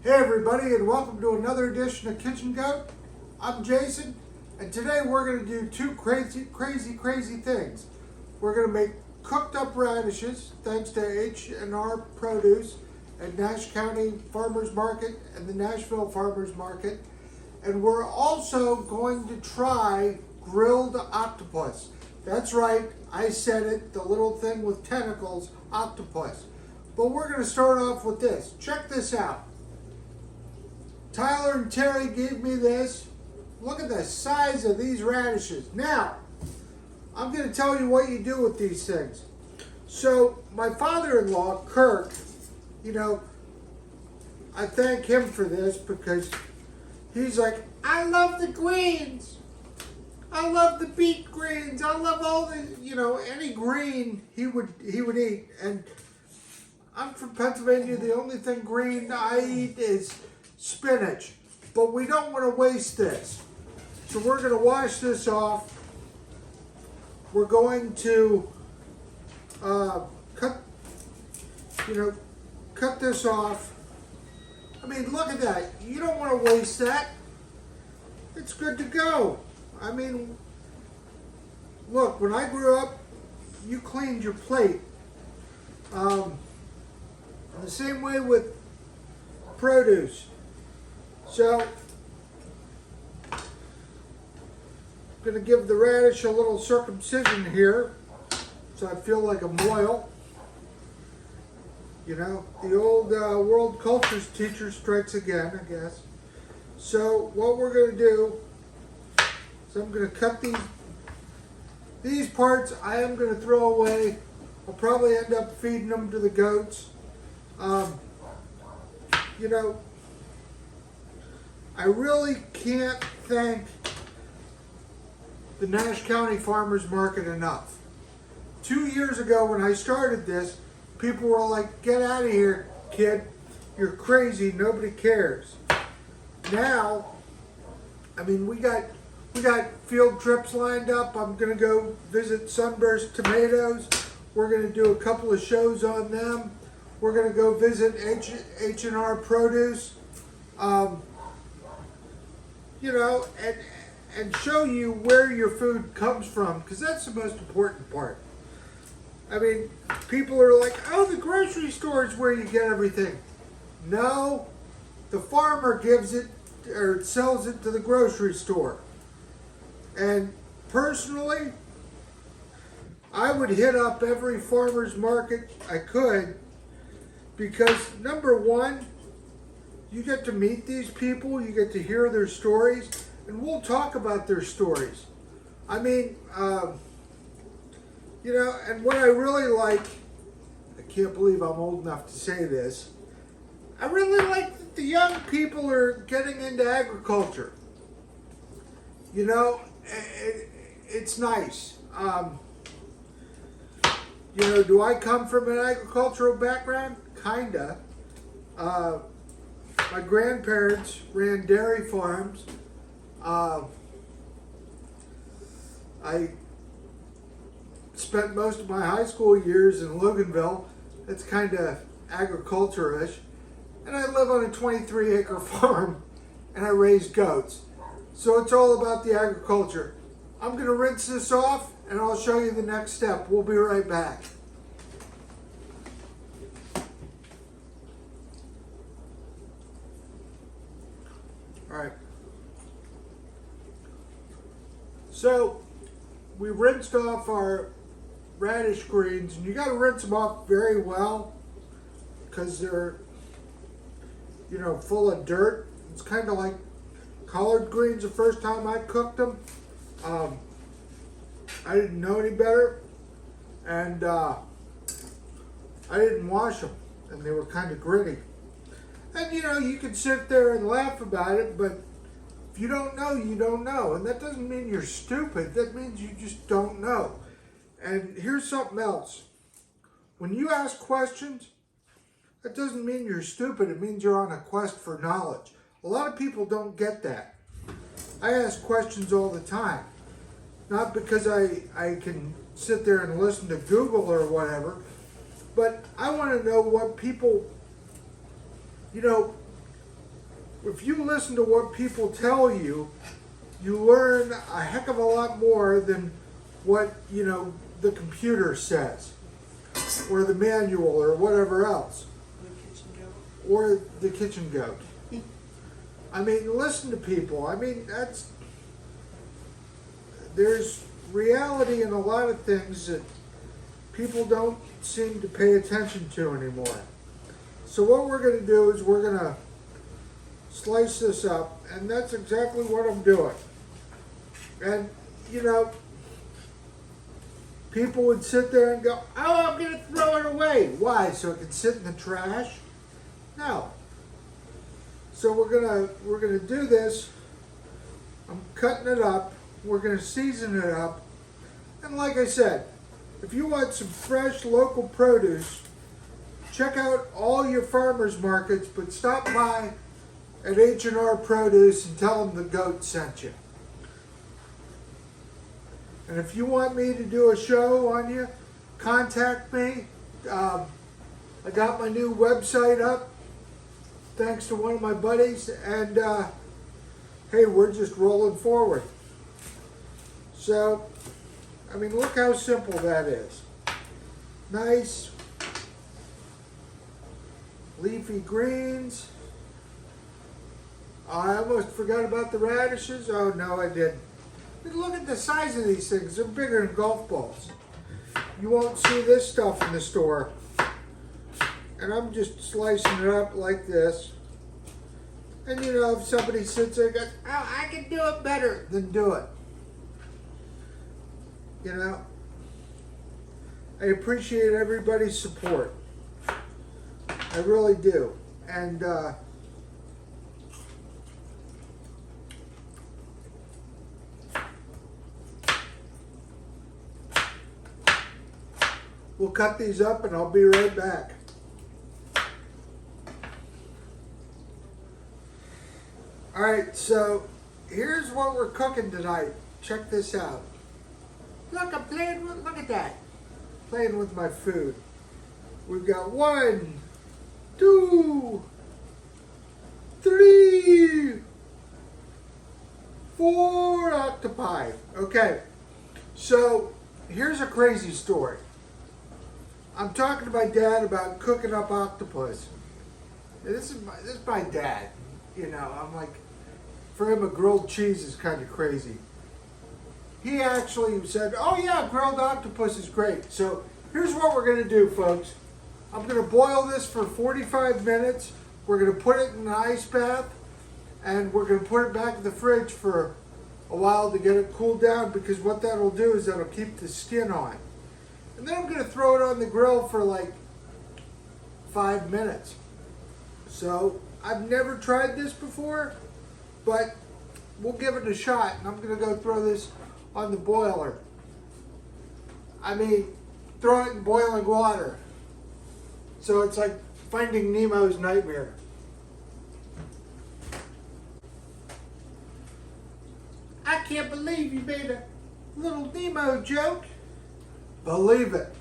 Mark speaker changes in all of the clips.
Speaker 1: Hey everybody, and welcome to another edition of Kitchen Goat. I'm Jason, and today we're going to do two crazy things. We're going to make cooked up radishes, thanks to H&at Produce at Nash County Farmers Market and the Nashville Farmers Market. And we're also going to try grilled octopus. That's right, I said it, the little thing with tentacles, octopus. But we're going to start off with this. Check this out. Tyler and Terry gave me this. Look at the size of these radishes. Now, I'm going to tell you what you do with these things. So, my father-in-law, Kirk, I thank him for this because he's like, I love the greens. I love the beet greens. I love all the, any green he would eat. And I'm from Pennsylvania. The only thing green I eat is spinach, but we don't want to waste this. So we're going to wash this off. We're going to cut this off. I mean, look at that. You don't want to waste that. It's good to go. I mean, look, when I grew up, you cleaned your plate. The same way with produce. So, I'm going to give the radish a little circumcision here, so I feel like a moil. The old world cultures teacher strikes again, I guess. So, what we're going to do is I'm going to cut these parts. I am going to throw away. I'll probably end up feeding them to the goats. I really can't thank the Nash County Farmers Market enough. 2 years ago when I started this, people were like, get out of here, kid. You're crazy. Nobody cares. Now, I mean, we got field trips lined up. I'm going to go visit Sunburst Tomatoes. We're going to do a couple of shows on them. We're going to go visit H&at Produce. And show you where your food comes from, because that's the most important part. I mean, people are like, oh, the grocery store is where you get everything. No, the farmer gives it or sells it to the grocery store. And personally, I would hit up every farmer's market I could, because number one, you get to meet these people, you get to hear their stories, and we'll talk about their stories. I mean, and what I really like, I can't believe I'm old enough to say this, I really like that the young people are getting into agriculture. It's nice. Do I come from an agricultural background? Kinda. My grandparents ran dairy farms. I spent most of my high school years in Loganville. It's kind of agriculture-ish. And I live on a 23-acre farm, and I raise goats. So it's all about the agriculture. I'm going to rinse this off, and I'll show you the next step. We'll be right back. All right. So we rinsed off our radish greens, and you got to rinse them off very well because they're, full of dirt. It's kind of like collard greens the first time I cooked them. I didn't know any better, and I didn't wash them, and they were kind of gritty. And you can sit there and laugh about it, but if you don't know, you don't know. And that doesn't mean you're stupid. That means you just don't know. And here's something else. When you ask questions, that doesn't mean you're stupid. It means you're on a quest for knowledge. A lot of people don't get that. I ask questions all the time. Not because I can sit there and listen to Google or whatever, but I want to know what people, if you listen to what people tell you, you learn a heck of a lot more than what, the computer says, or the manual, or whatever else. Or the kitchen goat. I mean, listen to people. I mean, there's reality in a lot of things that people don't seem to pay attention to anymore. So what we're going to do is we're going to slice this up, and that's exactly what I'm doing. And, people would sit there and go, oh, I'm going to throw it away. Why? So it can sit in the trash? No. So we're gonna do this. I'm cutting it up. We're gonna season it up. And like I said, if you want some fresh local produce, check out all your farmers markets, but stop by at H&at Produce and tell them the goat sent you. And if you want me to do a show on you, contact me. I got my new website up, thanks to one of my buddies, and hey, we're just rolling forward. So, I mean, look how simple that is. Nice leafy greens. I almost forgot about the radishes. Oh no, I didn't. But look at the size of these things. They're bigger than golf balls. You won't see this stuff in the store. And I'm just slicing it up like this. And if somebody sits there and goes, oh, I can do it better, then do it. I appreciate everybody's support. I really do. And we'll cut these up and I'll be right back. Alright, so here's what we're cooking tonight. Check this out. Look, I'm playing with, look at that. Playing with my food. We've got 1, 2, 3, 4 octopi. Okay, so here's a crazy story. I'm talking to my dad about cooking up octopus. This is my dad. I'm like, for him, a grilled cheese is kind of crazy. He actually said, oh yeah, grilled octopus is great. So here's what we're going to do, folks. I'm going to boil this for 45 minutes. We're going to put it in an ice bath, and we're going to put it back in the fridge for a while to get it cooled down, because what that'll do is that'll keep the skin on. And then I'm going to throw it on the grill for like 5 minutes. So I've never tried this before, but we'll give it a shot. And I'm going to go throw this on the boiler. I mean, throw it in boiling water. So it's like Finding Nemo's nightmare. I can't believe you made a little Nemo joke. Believe it.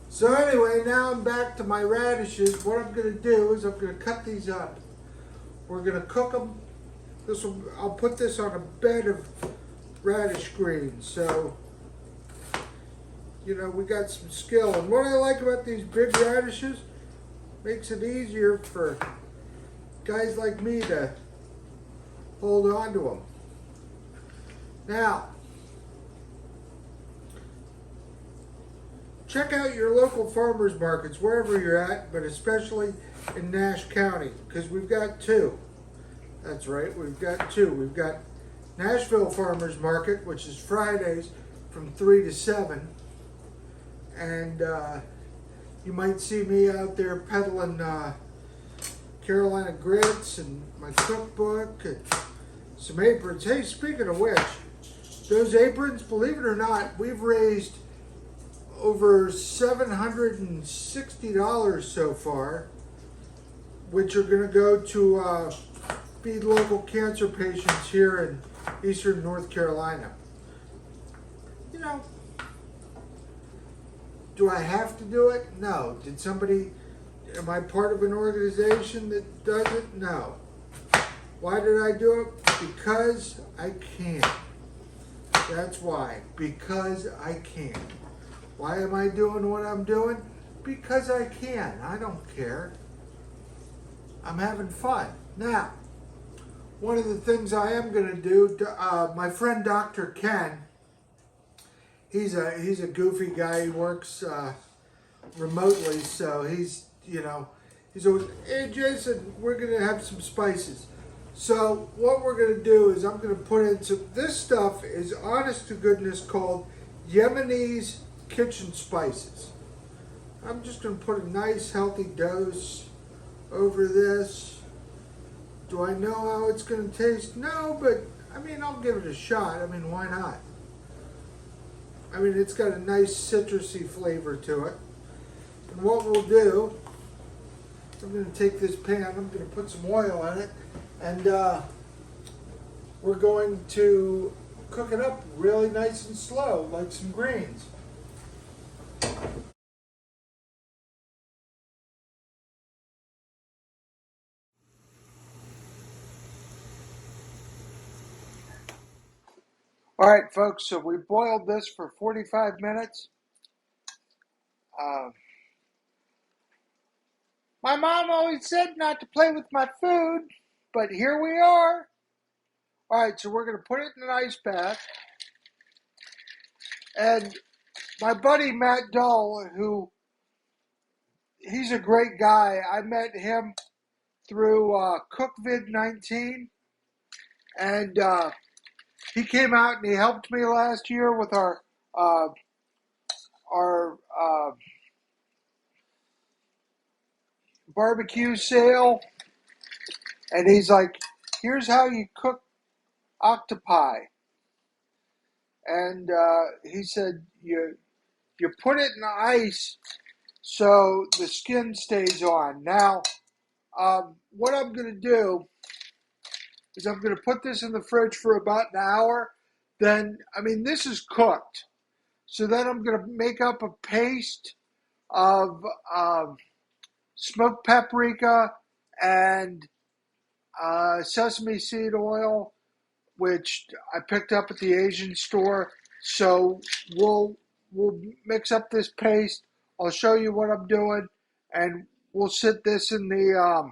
Speaker 1: So anyway, now I'm back to my radishes. What I'm going to do is I'm going to cut these up. We're going to cook them. I'll put this on a bed of radish greens. So, we got some skill. And what I like about these big radishes, makes it easier for guys like me to hold on to them. Now, check out your local farmers markets wherever you're at, but especially in Nash County, because we've got 2. That's right, we've got 2. We've got Nashville Farmers Market, which is Fridays from 3 to 7. And you might see me out there peddling Carolina grits and my cookbook and some aprons. Hey, speaking of which, those aprons, believe it or not, we've raised over $760 so far, which are going to go to feed local cancer patients here in eastern North Carolina. know, do I have to do it? No. Am I part of an organization that does it? No. Why did I do it? Because I can. That's why. Because I can. Why am I doing what I'm doing? Because I can. I don't care. I'm having fun. Now, one of the things I am going to do, my friend Dr. Ken, he's a goofy guy. He works remotely, so he's always, hey Jason, we're going to have some spices. So what we're going to do is I'm going to put in some, this stuff is honest to goodness called Yemenese kitchen spices. I'm just going to put a nice healthy dose over this. Do I know how it's going to taste? No, but I mean, I'll give it a shot. I mean, why not? I mean, it's got a nice citrusy flavor to it. And what we'll do, I'm going to take this pan, I'm going to put some oil in it, and we're going to cook it up really nice and slow, like some greens. All right, folks, so we boiled this for 45 minutes. My mom always said not to play with my food, but here we are. All right, so we're going to put it in an ice bath. And my buddy Matt Dull, he's a great guy. I met him through CookVid19. And he came out and he helped me last year with our barbecue sale. And he's like, here's how you cook octopi. And he said, you put it in the ice so the skin stays on. Now, what I'm going to do is I'm going to put this in the fridge for about an hour. Then, I mean, this is cooked. So then I'm going to make up a paste of smoked paprika and sesame seed oil, which I picked up at the Asian store. So we'll mix up this paste. I'll show you what I'm doing, and we'll sit this in the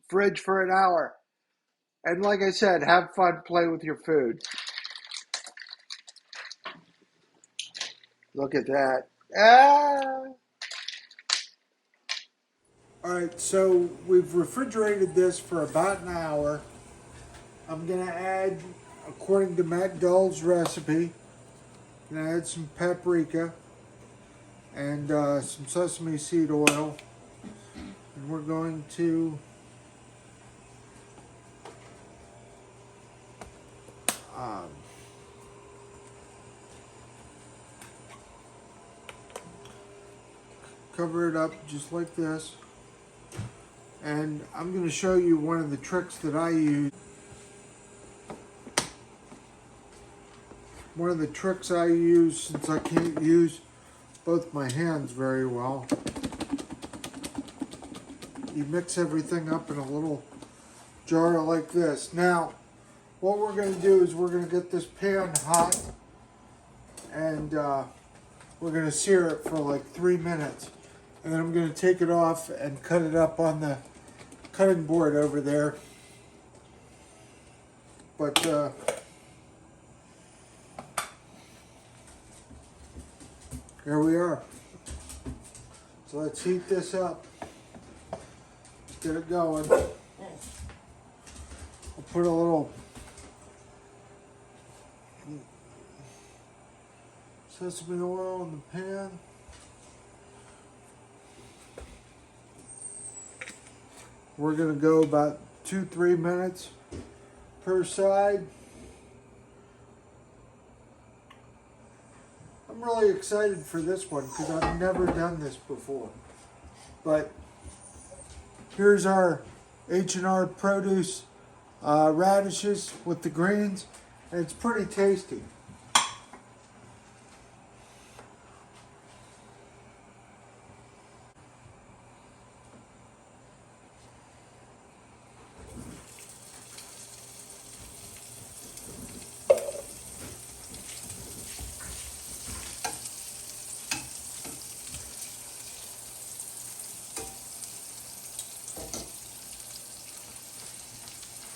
Speaker 1: fridge for an hour. And like I said, have fun, play with your food. Look at that. Ah! All right, so we've refrigerated this for about an hour. I'm going to add, according to Matt Dull's recipe, I'm going to add some paprika and some sesame seed oil. And we're going to cover it up just like this. And I'm going to show you one of the tricks that I use. One of the tricks I use, since I can't use both my hands very well, you mix everything up in a little jar like this. Now, what we're going to do is we're going to get this pan hot, and we're going to sear it for like 3 minutes. And then I'm going to take it off and cut it up on the cutting board over there. But here we are. So let's heat this up. Let's get it going. I'll put a little sesame oil in the pan. We're going to go about 2-3 minutes per side. I'm really excited for this one because I've never done this before. But here's our H&at produce radishes with the greens, and it's pretty tasty.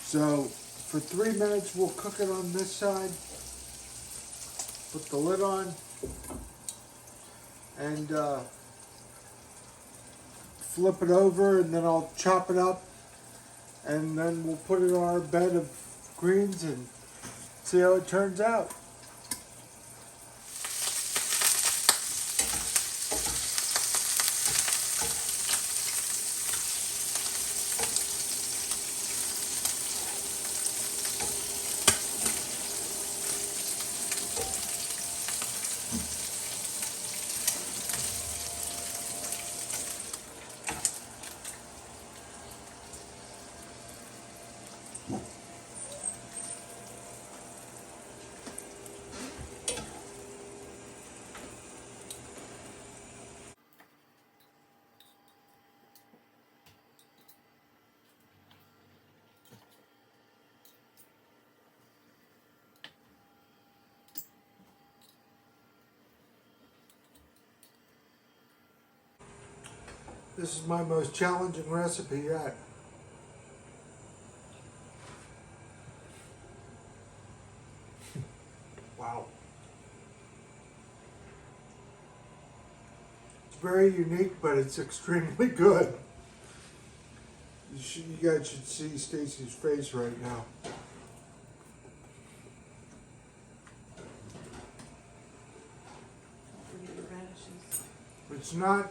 Speaker 1: So for 3 minutes we'll cook it on this side. Put the lid on and flip it over, and then I'll chop it up, and then we'll put it on our bed of greens and see how it turns out. This is my most challenging recipe yet. Wow. It's very unique, but it's extremely good. You guys should see Stacy's face right now.
Speaker 2: Radishes.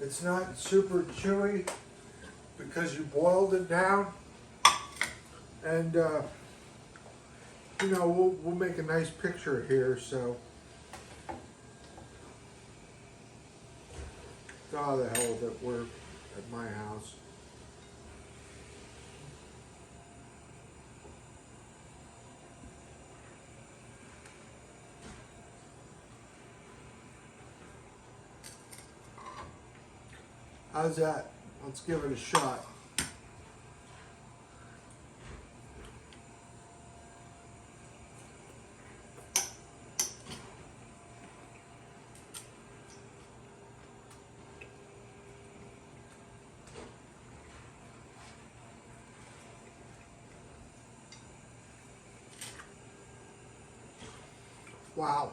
Speaker 1: It's not super chewy because you boiled it down, and you know, we'll make a nice picture here. So, how the hell did it work at my house? How's that? Let's give it a shot. Wow.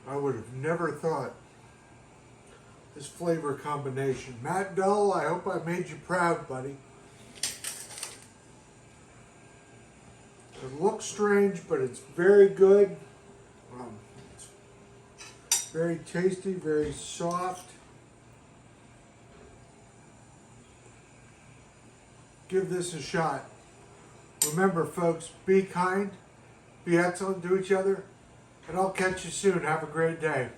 Speaker 1: I would have never thought this flavor combination. Matt Dull, I hope I made you proud, buddy. It looks strange, but it's very good. It's very tasty, very soft. Give this a shot. Remember, folks, be kind, be excellent to each other, and I'll catch you soon. Have a great day.